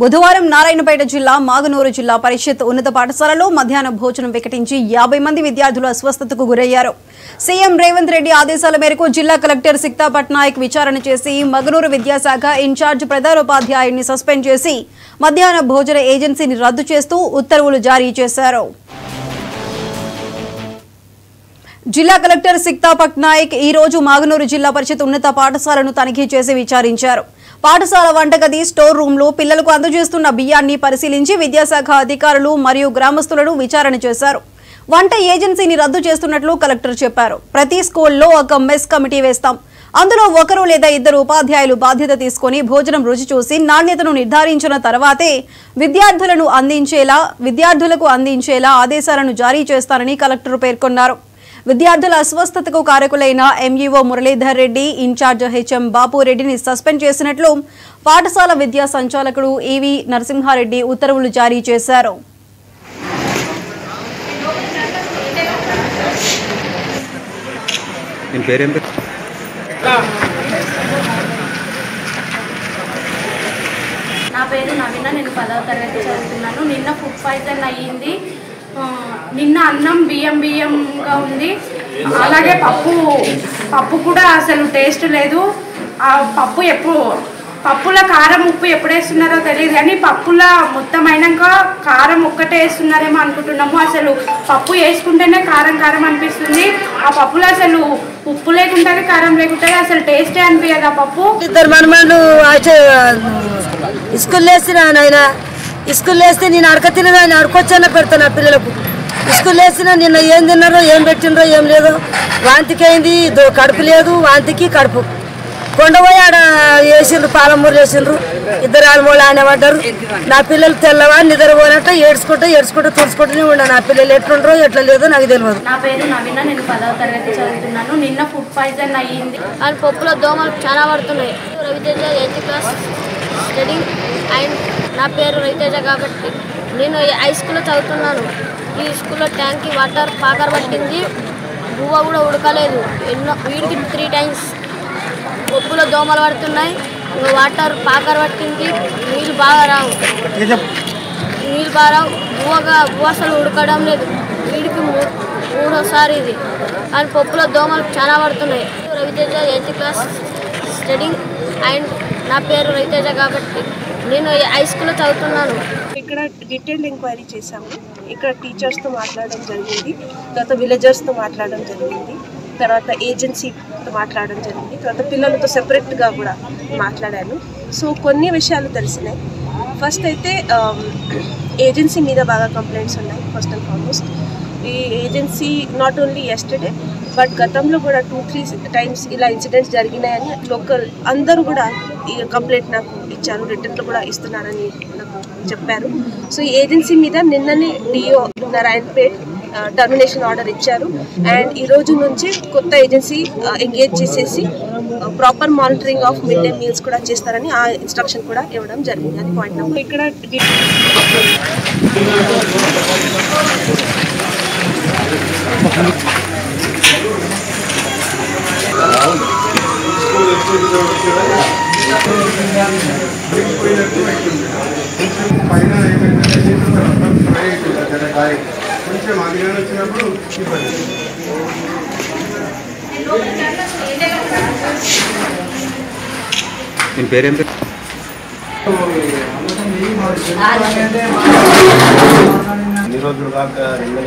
బుధవారం నారాయణపేట జిల్లా మాగనూరు జిల్లా పరిషత్ ఉన్నత పాఠశాలలో మధ్యాహ్న భోజనం వికటించి 50 మంది విద్యార్థులు అస్వస్థతకు గురయ్యారు. సీఎం రేవంత్ రెడ్డి ఆదేశాల మేరకు జిల్లా కలెక్టర్ సిక్తా పట్నాయక్ విచారణ చేసి మగనూరు విద్యాశాఖ ఇన్ఛార్జ్ ప్రధానోపాధ్యాయుడిని సస్పెండ్ చేసి మధ్యాహ్న భోజన ఏజెన్సీని రద్దు చేస్తూ ఉత్తర్వులు జారీ చేశారు. జిల్లా కలెక్టర్ సిక్తా పట్నాయక్ ఈ రోజు మాగనూరు జిల్లా పరిషత్ ఉన్నత పాఠశాలను తనిఖీ చేసి విచారించారు. పాఠశాల వంటగది స్టోర్ రూమ్ లో పిల్లలకు అందజేస్తున్న బియ్యాన్ని పరిశీలించి విద్యాశాఖ అధికారులు మరియు గ్రామస్తులను విచారణ చేశారు. వంట ఏజెన్సీని రద్దు చేస్తున్నట్లు కలెక్టర్ చెప్పారు. ప్రతి స్కూల్లో ఒక మెస్ కమిటీ వేస్తాం. అందులో ఒకరు లేదా ఇద్దరు ఉపాధ్యాయులు బాధ్యత తీసుకుని భోజనం రుచి చూసి నాణ్యతను నిర్ధారించిన తర్వాతే విద్యార్థులకు అందించేలా ఆదేశాలను జారీ చేస్తారని కలెక్టర్ పేర్కొన్నారు. విద్యార్థుల అస్వస్థతకు కారకులైన MEO Muralidhar Reddy, in charge HM బాపురెడ్డిని సస్పెండ్ చేసినట్లు పాఠశాల విద్యా సంచాలకుడు ఈవి నరసింహారెడ్డి ఉత్తర్వులు జారీ చేశారు. నా పేరు నవీన, నేను 10వ తరగతి చదువుతున్నాను. నిన్న ఫుడ్ పాయిజన్ అయ్యింది. నిన్న అన్నం బియ్యంగా ఉంది. అలాగే పప్పు కూడా అసలు టేస్ట్ లేదు. ఆ పప్పుల కారం ఉప్పు ఎప్పుడు వేస్తున్నారో తెలియదు, కానీ పప్పుల మొత్తం అయినాక కారం ఒక్కటే వేస్తున్నారేమో అనుకుంటున్నాము. అసలు పప్పు వేసుకుంటేనే కారం అనిపిస్తుంది. ఆ పప్పులో అసలు ఉప్పు లేకుంటుంది, కారం లేకుంటుంది, అసలు టేస్టే అనిపించదు ఆ పప్పు. ఇద్దరు మనమలు స్కూల్ వేసిన ఆయన స్కూల్ వేస్తే నేను అడక తినగా ఆయన అడకొచ్చన్న పెడతాను. ఆ పిల్లలకు స్కూల్ వేసిన నిన్న ఏం తిన్నారో ఏం పెట్టినరో ఏం లేదో, వాంతికి అయింది, కడుపు లేదు, వాంతికి కడుపు కొండపోయి ఆడ వేసిండ్రు, పాలమూరు వేసిండ్రు. ఇద్దరు ఆడమూళ్ళు ఆయన పడ్డారు. నా పిల్లలు తెల్లవారు నిద్రపోయినట్టు ఏడ్చుకుంటూ తుడుచుకుంటూనే ఉన్నా. నా పిల్లలు ఎట్లుండ్రో ఎట్లా లేదో నాకు తెలియదు. నా పేరు నవీన, నేను 10వ తరగతి చదువుతున్నాను. నిన్న ఫుడ్ పాయిజన్ అయ్యింది. అండ్ పప్పులో దోమలు చాలా పడుతున్నాయి. Raviteja 8th class studying and నా పేరు రవితేజ కాబట్టి నేను హై స్కూల్లో చదువుతున్నాను. ఈ స్కూల్లో ట్యాంక్కి వాటర్ పాకర్ పట్టింది, బువ్వ కూడా ఉడకలేదు. వీడికి 3 times పప్పులో దోమలు పడుతున్నాయి, వాటర్ పాకర్ పట్టింది, నీళ్ళు బాగా రావు, బువ్వ అసలు ఉడకడం లేదు. వీడికి 3వసారి ఇది. అండ్ పప్పులో దోమలు చాలా పడుతున్నాయి. Raviteja 8th class studying and నా పేరు రవితేజ కాబట్టి నేను హై స్కూల్లో చదువుతున్నాను. ఇక్కడ డీటెయిల్డ్ ఎంక్వైరీ చేశాము. ఇక్కడ టీచర్స్తో మాట్లాడడం జరిగింది, తర్వాత విలేజర్స్తో మాట్లాడడం జరిగింది, తర్వాత ఏజెన్సీతో మాట్లాడడం జరిగింది, తర్వాత పిల్లలతో సెపరేట్గా కూడా మాట్లాడాను. సో కొన్ని విషయాలు తెలిసినాయి. ఫస్ట్ అయితే ఏజెన్సీ మీద బాగా కంప్లైంట్స్ ఉన్నాయి. ఫస్ట్ అండ్ ఫార్మోస్ట్ ఈ agency not only yesterday but గతంలో కూడా 2-3 times ఇలా ఇన్సిడెంట్స్ జరిగినాయని లోకల్ అందరూ కూడా ఈ కంప్లైంట్ నాకు ఇచ్చారు, రిటర్న్లో కూడా ఇస్తున్నారని నాకు చెప్పారు. సో ఈ ఏజెన్సీ మీద నిన్ననే డిఓ నారాయణపేట్ టర్మినేషన్ ఆర్డర్ ఇచ్చారు. అండ్ ఈ రోజు నుంచి కొత్త ఏజెన్సీ ఎంగేజ్ చేసేసి proper monitoring of mid day meals కూడా చేస్తారని ఆ ఇన్స్ట్రక్షన్ కూడా ఇవ్వడం జరిగింది. అది పాయింట్ నెంబర్. ఇక్కడ కొంచెం అధికారం వచ్చినప్పుడు దీని పేరేంటి? రోజులు కాక 2